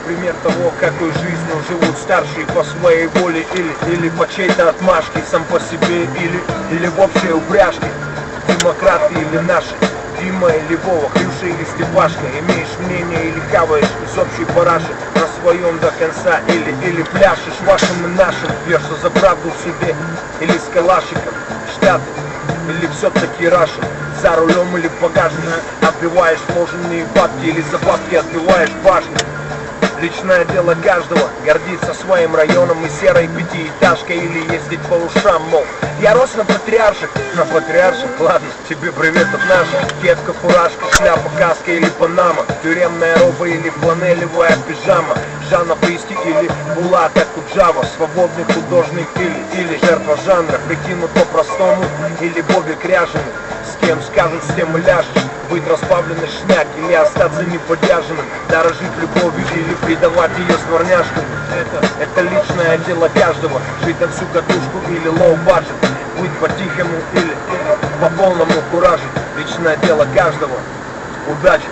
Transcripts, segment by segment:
Пример того, какой жизнью живут старшие по своей воле или по чьей-то отмашке, сам по себе или в общей упряжке. Демократы или наши, Дима или Вова, Хрюша или Степашка. Имеешь мнение или хаваешь из общей параши на своем до конца или пляшешь вашим и нашим, верша за правду в суде или с калашиком. Штаты или все-таки Раша, за рулем или в багажнике отбиваешь вложенные бабки или за бабки отбиваешь башню. Личное дело каждого, гордиться своим районом и серой пятиэтажкой или ездить по ушам, мол, я рос на патриарших, ладно, тебе привет от наших. Кепка, фуражка, шляпа, каска или панама, тюремная роба или фланелевая пижама, Жанна Присти или Булата Куджава, свободный художник или жертва жанра, прикинут по-простому или Бобик ряженый. С кем скажут, с тем и ляжешь. Быть разбавленный шняк или остаться неподержанным, дорожить любовью или предавать ее сварняшкам. Это личное дело каждого, жить на всю катушку или лоу-баджет, быть по-тихому или по полному куражу. Личное дело каждого. Удачи!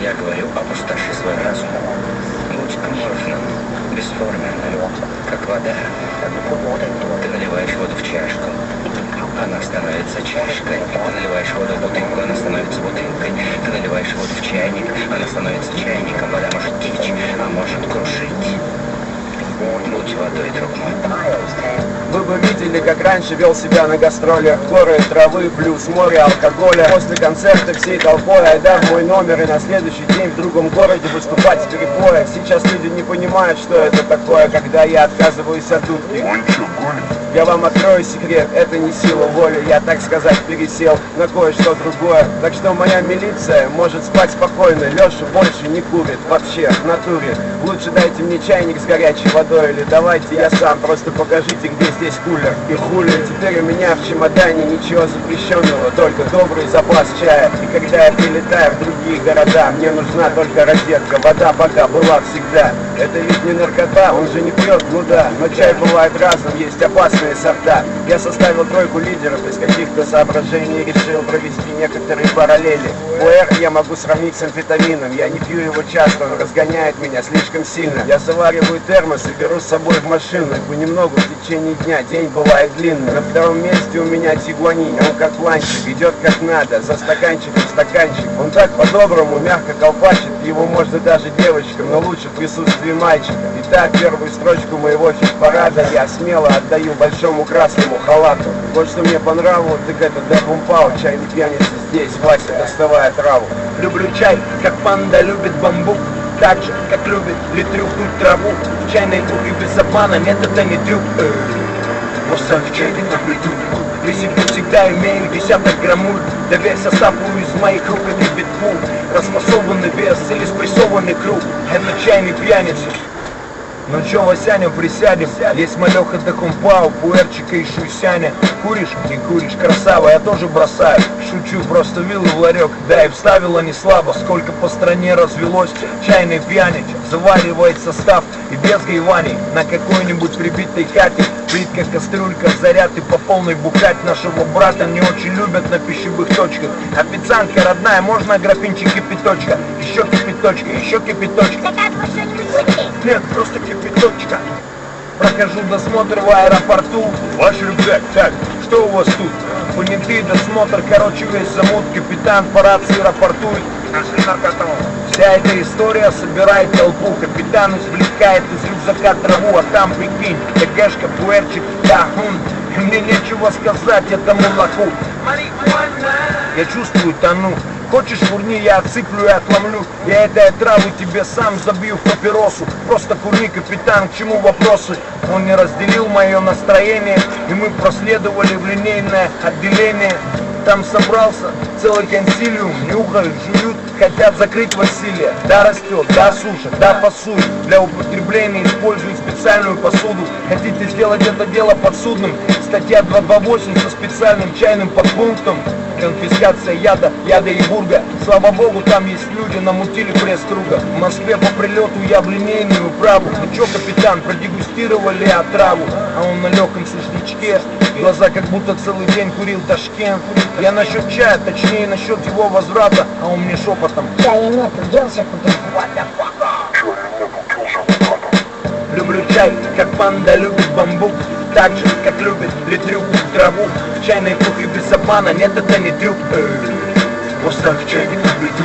Я говорю, опустоши свой разум. Будь аморфным, бесформенным, как вода. Ты наливаешь воду в чашку, она становится чашкой. Ты наливаешь воду в бутылку, она становится бутылкой. Ты наливаешь воду в чайник, она становится чайником. Вода может течь, а может крушить. Будь водой, друг мой. Вы бы видели, как раньше вел себя на гастролях. Горы, травы, плюс море, алкоголя. После концерта всей толпой айда в мой номер и на следующий день в другом городе выступать с перепоя. Сейчас люди не понимают, что это такое, когда я отказываюсь от дудки. Я вам открою секрет, это не сила воли. Я, так сказать, пересел на кое-что другое. Так что моя милиция может спать спокойно. Леша больше не курит, вообще, в натуре. Лучше дайте мне чайник с горячей водой, или давайте я сам, просто покажите, где здесь кулер. И хули, теперь у меня в чемодане ничего запрещенного, только добрый запас чая. И когда я прилетаю в другие города, мне нужна только розетка. Вода пока была всегда. Это ведь не наркота, он же не пьет, ну да. Но чай бывает разным, есть опасные сорта. Я составил тройку лидеров из каких-то соображений и решил провести некоторые параллели. ПР я могу сравнить с амфетамином. Я не пью его часто, он разгоняет меня слишком сильно. Я завариваю термос и беру с собой в машину. И понемногу в течение дня, день бывает длинный. На втором месте у меня тигуанин, он как ланчик, идет как надо, за стаканчиком стаканчик. Он так по-доброму, мягко колпачит, его можно даже девочкам, но лучше в присутствии мальчика. Итак, первую строчку моего хит-парада я смело отдаю большому красному халату. Вот что мне понравилось, так это Дабумпау, чайный пьяница здесь, Вася, доставая траву. Люблю чай, как панда любит бамбук, так же, как любит литрюхнуть траву. В чайной бухе без обмана, нет, это не трюк. Просто в чайной таблету. При себе всегда имею десяток граммуль. Да весь состав из моих рук это питбуль. Расфасованный вес или спрессованный круг. Это чайный пьяница. Ну чё, Васяня, присядем, есть малёха Дабумпау, пуэрчика и шуйсяня. Куришь? Не куришь, красава, я тоже бросаю. Шучу, просто виллу в ларек, да и вставила не слабо. Сколько по стране развелось чайный пьянич. Заваривает состав и без гайваний на какой-нибудь прибитой хате. Плитка, кастрюлька, заряд и по полной бухать. Нашего брата не очень любят на пищевых точках. Официантка родная, можно графинчик кипяточка. Еще кипяточка, еще кипяточка. Нет, просто кипяточка. Прохожу досмотр в аэропорту. Ваш рюкзак, так, что у вас тут? Понятый досмотр, короче, весь замут. Капитан по рации рапортует. Нашли наркоту. Вся эта история собирает толпу. Капитан извлекает из рюкзака траву, а там, прикинь, ТГшка, пуэрчик, дахун. И мне нечего сказать этому лоху. Я чувствую, тону. Хочешь курни, я отсыплю и отломлю. Я этой травы тебе сам забью в папиросу. Просто курни, капитан, к чему вопросы? Он не разделил мое настроение, и мы проследовали в линейное отделение. Там собрался целый консилиум, нюхают, жуют, хотят закрыть Василия. Да растет, да сушат, да пасует. Для употребления используют специальную посуду. Хотите сделать это дело подсудным? Статья 228 со специальным чайным подпунктом. Конфискация яда и бурга. Слава богу, там есть люди, намутили пресс-круга. В Москве по прилету я в линейную праву. Ну чё, капитан, продегустировали отраву? А он на легком сушничке, глаза как будто целый день курил Ташкент. Я насчет чая, точнее насчет его возврата, а он мне шепотом: чая нету, делся куда. люблю чай, как панда любит бамбук. Так же, как любит литрюк траву. В чайной кухне без обмана, нет, это не трюк. Просто в чайник приду.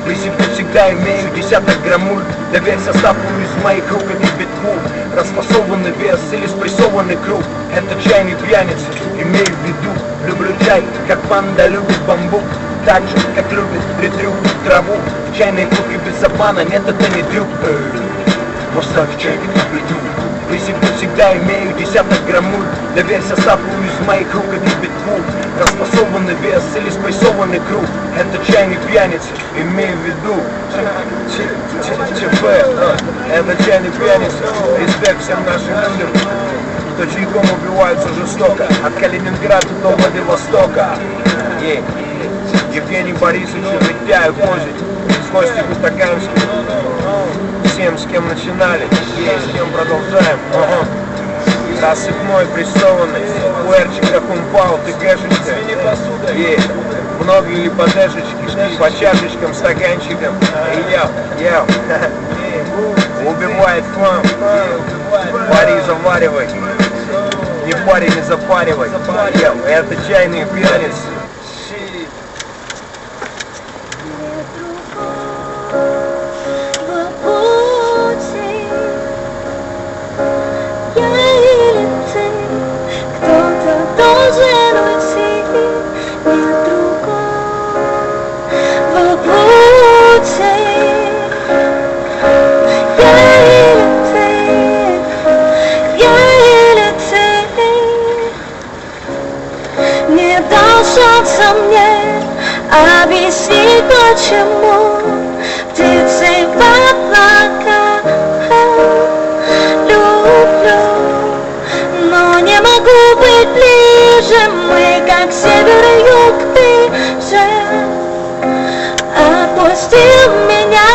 При себе всегда имею десяток граммуль. Доверься составу из моих рук, это битку. Расфасованный вес или спрессованный круг. Это чайный пьяница, имею в виду. Люблю чай, как панда любит бамбук. Так же, как любит литрюк траву. В чайной кухне без обмана, нет, это не трюк. Просто в чайник приду. При себе всегда имею десяток граммуль. Доверься составу из моих рук, это битку. Расфасованный вес или спрессованный круг. Это чайный пьяница, имею в виду. ЧП, это чайный пьяница. Респект всем нашим людям, кто чайком убиваются жестоко. От Калининграда до Владивостока. Евгений Борисович, Витяев, Козик, с Костей Гутакамским. Всем, с кем начинали, с кем продолжаем. Рассыпной, прессованный, пуэрчик, как умпал, ты гэшечка. Многие ли подешечки, по чашечкам, стаканчикам. Яу, убивает фан. Пари заваривай, не пари, не запаривай. Это чайные пьяницы. Мне объяснить, почему птицы в облаках люблю, но не могу быть ближе. Мы как север и юг, ты же отпустил меня.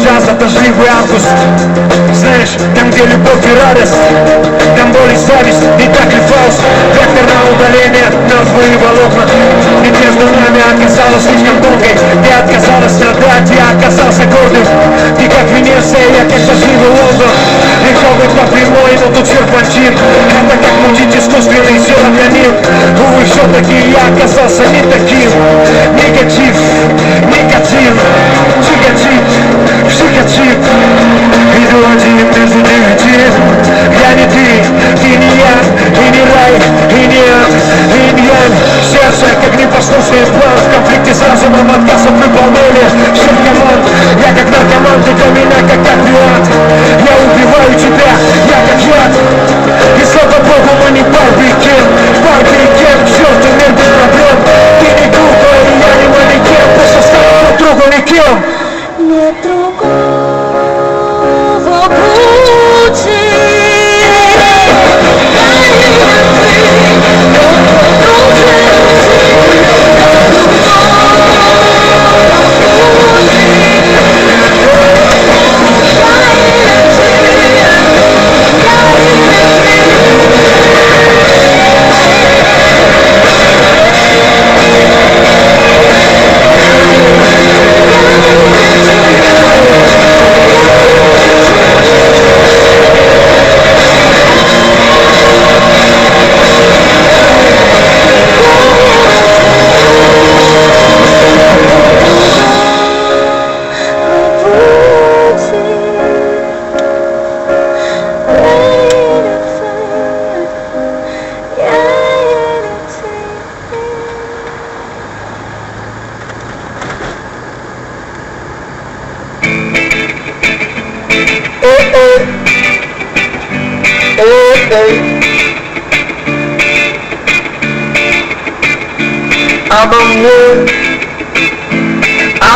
сейчас дождливый август. Знаешь, там где любовь и радость, там боль и зависть, не так ли Фауст? Вектор на удаление, на свои волокна. И между нами оказалась слишком тонкой. Ты отказалась страдать, я оказался гордым. Ты как Венеция, я как дождливый Лондон. Легко быть по прямой, но тут серпантин. Это как мутить искусственный серотонин. Увы, все-таки я оказался не таким. Негатив, никотин, тяготит, психотип. Иду один между девяти. Я не ты не я, и не рай, и не ад, и не янь. Сердце, как непослушный план, в конфликте с разумом, отказ от выполнения всех команд. Я как наркоман, ты для меня как опиат. Я убиваю тебя, я как яд. И слава Богу, мы не Барби и Кен. Барби и Кен, к черту, мир без проблем. Ты не группа, и я не манекен. Просто стал друг другу никем. Нет другого пути.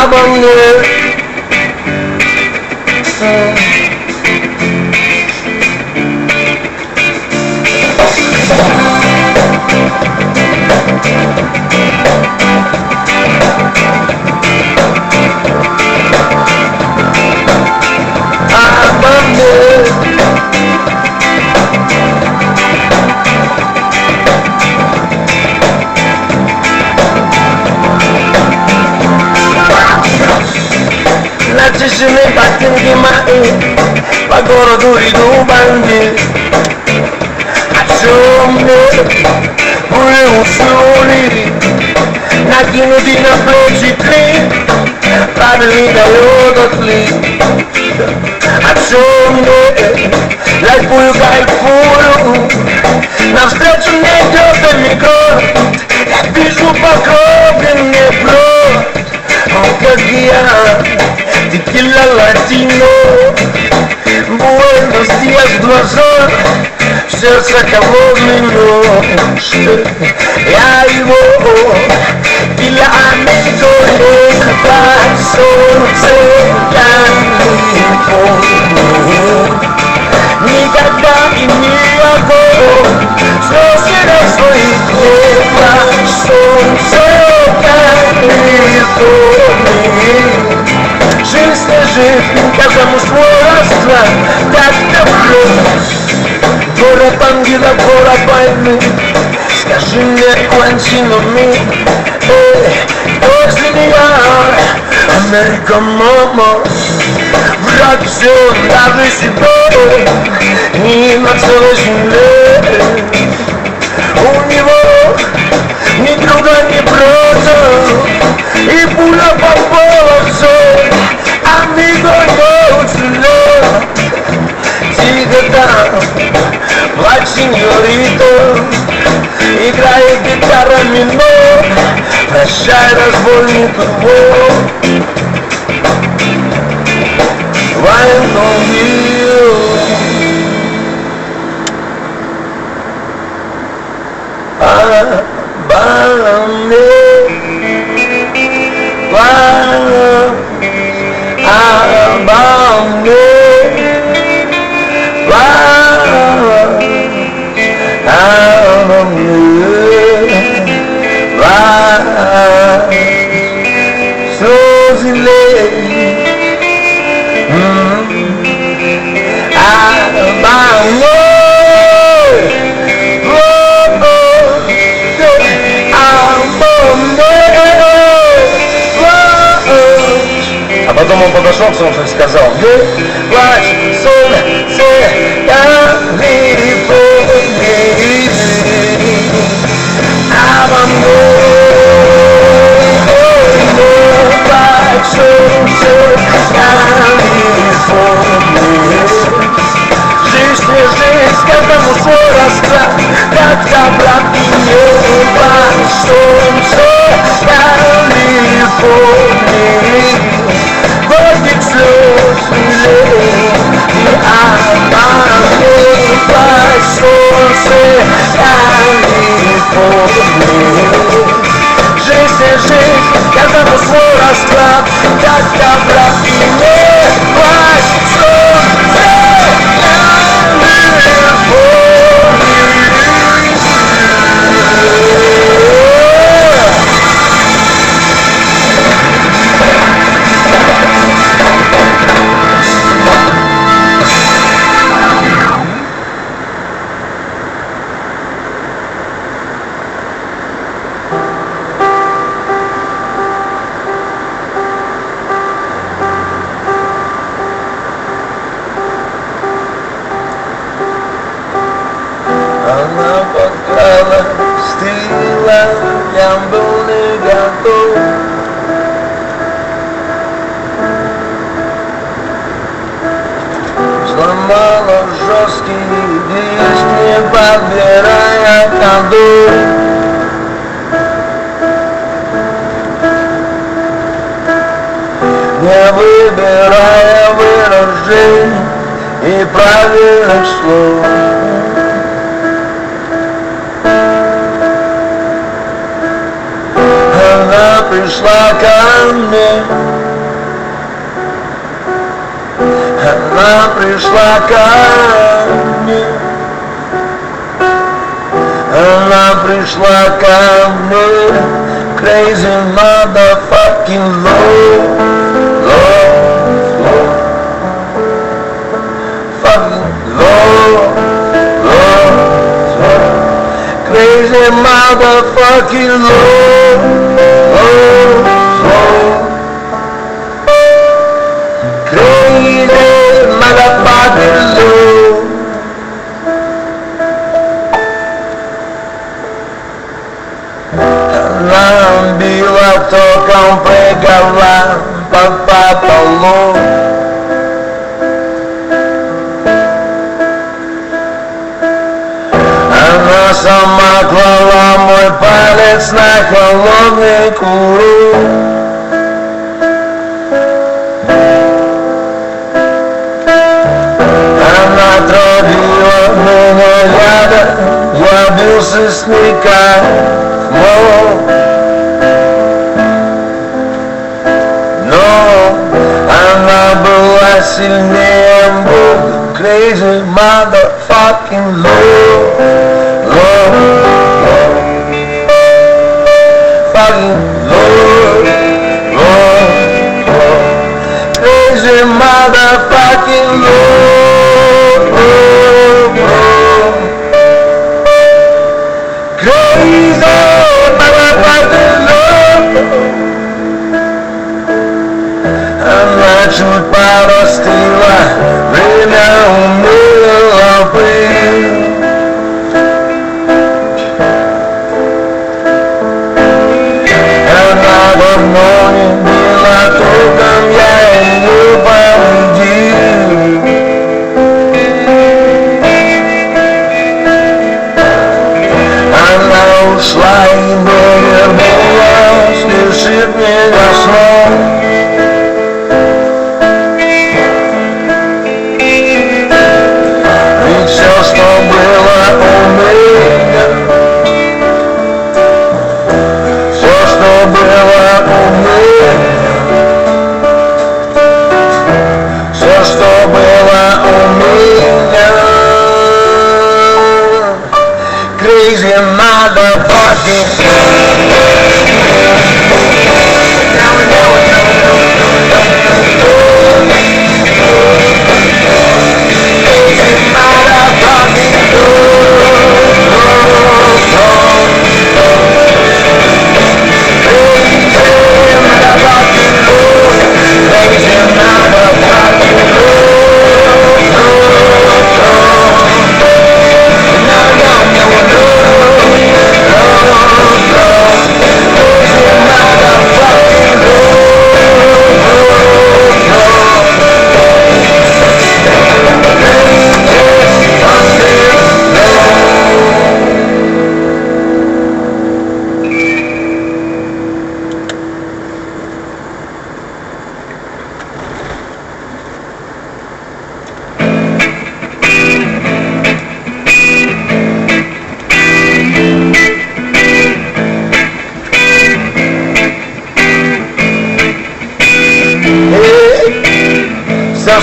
Обо мне Начищены ботинки мои, по городу иду бандит. О чем мне вы уснули? Накинутый на плечи клин, правильный дает отлив. О чем мне кайфую, навстречу мне идет эмигрант. Я вижу покровленный брод, он как я. Tequila latino, buenos días глаза, в сердце холодный нож. Я его, для amigo ехать солнце, я не помню. Никогда и не огонь, слезы на своих глазах, солнце, я не помню. Жизнь лежит, каждому свой расклад, так давно. Город ангелов, город войны. Скажи мне, Квантино, после меня Америка, мама. Враг все, даже себе, не на целой земле. У него ни друга, ни брата, и пуля попала в цель. Amigo не уцелел. Тихо там, плачь, сеньорита, играет гитара минор. Прощай, разбойник, любовь. Lying on you. Потом он подошел к солнцу и сказал: «Где плачет солнце Калифорнии, а во мне плачет солнце Калифорнии». Жизнь не жизнь, каждому свой расклад, как забрать и небо, солнце Калифорнии. Горьких слез милей, и обманет солнце Калифорнии. Жизнь не жизнь, каждому свой расклад, как забрать и небо, солнце Она подкрала, стыла, я был не готов. Сломала жесткий диск, не подбирая ходу. Не выбирая выражений и правильных слов. Она пришла ко мне, она пришла ко мне, она пришла ко мне, crazy motherfucking love, fucking love, crazy motherfucking love, crazy motherfucking love. Она била током, прыгала по полу. Она сама клала мой палец на холодный курок. Она травила меня ядом, я бился с никак. Но она была сильнее Бога. Crazy motherfucking love, fucking love, crazy motherfucking love, crazy motherfucking love. Она чуть порастила, время умело пыль. Она давно не била током, я ее победил. Она ушла и не вернулась, лишив меня снов. Все, что было у меня, все, что было у меня, все, что было у меня, crazy motherfucking. Crazy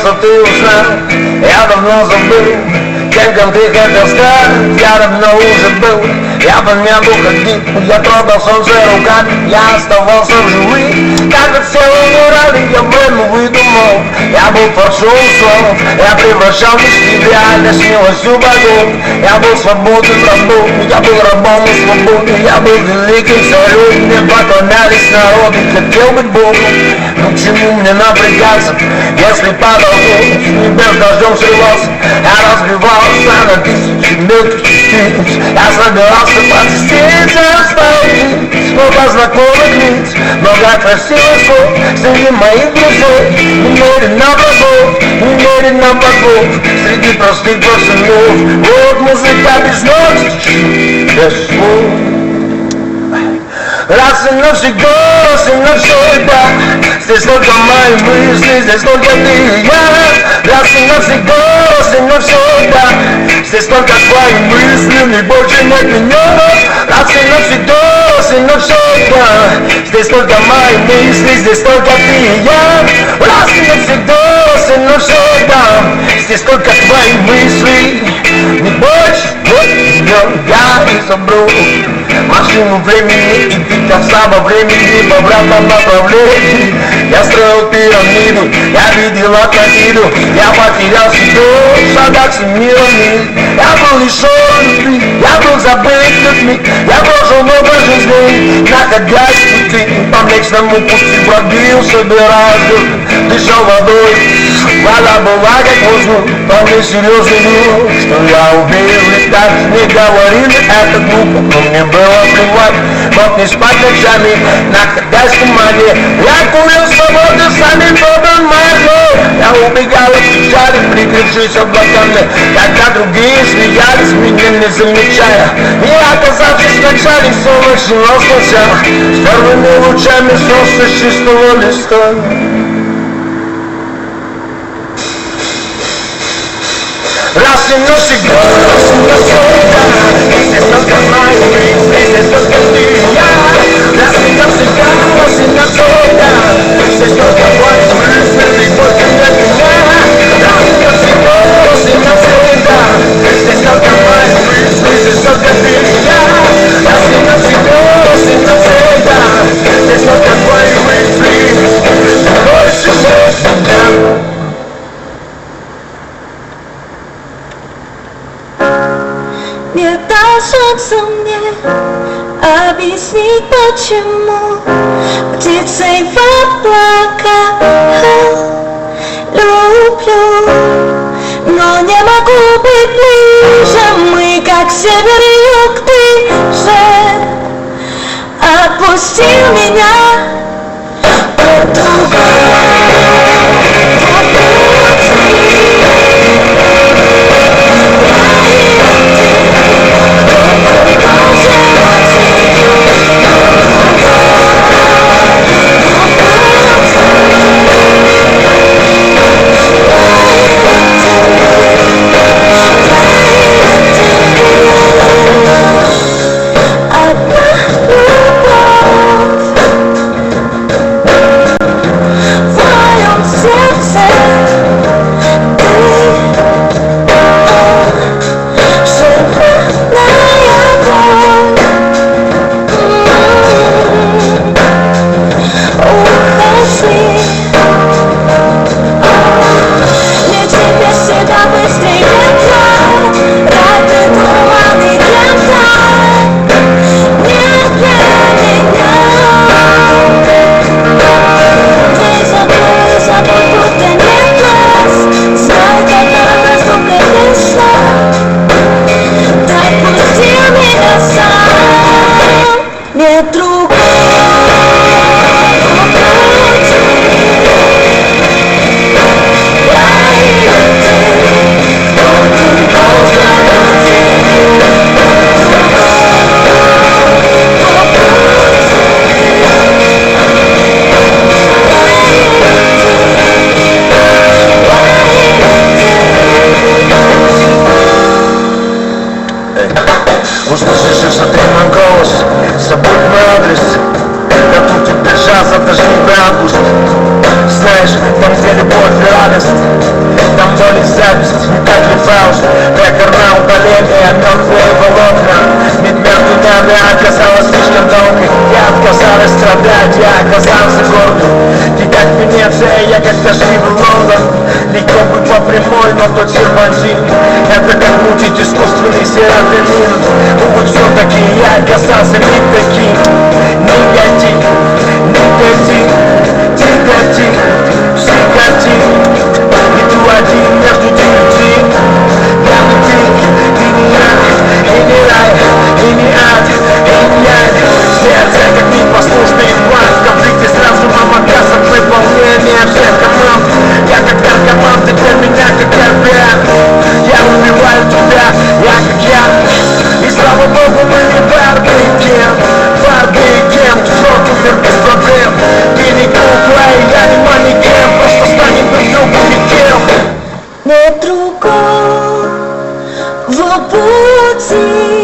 что ты узнал, я давно забыл, кем ты хотел стать, я давно уже был. Я по небу ходил, я трогал солнце руками, я оставался в живых. Когда все умирали, я время выдумал, я был творцом слов, я превращал мечты в реальность, милостью богов. Я был свободным рабом, я был рабом и свободным, я был великим царем, мне поклонялись народы, хотел быть Богом. Но к чему мне напрягаться, если падал с небес дождем срывался? Я разбивался на тысячи мелких частиц, я собирался посетить оставить много знакомых лиц, много красивых слов среди моих друзей. Немерено врагов, немерено богов среди простых пацанов. Вот музыка без нот, без слов. Раз и навсегда, здесь только мои мысли, здесь только ты и я. Раз и навсегда, здесь только твои мысли, не больше нет меня. Раз и навсегда, здесь только мои мысли, здесь только ты и я. Раз и навсегда, здесь только твои мысли, не больше нет меня. Я не забыл машину времени и ты касаба времени в обратном направлении. Я строил пирамиду, я видел Атлантиду, я потерял себя в шагах с миром. Я был лишен любви, я был забыт людьми, я прожил много жизней, находясь в пути. По млечному пути бродил, собирая звезды, дышал водой, вода была как воздух. Вполне серьезный мир, что я умею летать. Не говорили это глупо, но мне было плевать. Мог не спать ночами, находясь в тумане. Я курил свободу, сами подал мою. Я убегал от печали, прикрывшись облаками, когда другие смеялись, меня не замечая. И оказавшись в начале, все началось сначала, с первыми лучами солнца с чистого листа. Раз и навсегда, здесь только мои мысли, здесь только ты и я. Раз и навсегда, здесь только твои мысли, не больше нет меня. Раз и навсегда, здесь только мои мысли, здесь только ты и я. Раз и навсегда, здесь только твои мысли, больше нет меня. Не дается мне объяснить, почему птицей в облака люблю, но не могу быть ближе. Мы как север и юг, ты же отпустил меня. ложь, как она удаление, мертвые волокна. Ведь между нами оказалось слишком долго. Я отказалась страдать, я оказался гордым. Кидать в Венеция, я как дожди в Лондон. Легко бы по прямой, но тот серпантин. Это как мучить искусственный серотонин. Увы, все-таки я оказался не таким. Негатив, негатив, негатив, психотив. Иду один между девяти. Я не ты, и не я, и не рай, и не ад, и не я. Сердце как непослушный план. В конфликте с разумом отказом выполнения всех команд. Я как наркоман, ты для меня как опиат. Я убиваю тебя, я как я. И слава богу, мы не Барби Кен. Барби Кен, все супер без проблем. Ты не кукла, и я не манекен. Просто станем друг другу никем. Нет другого пути.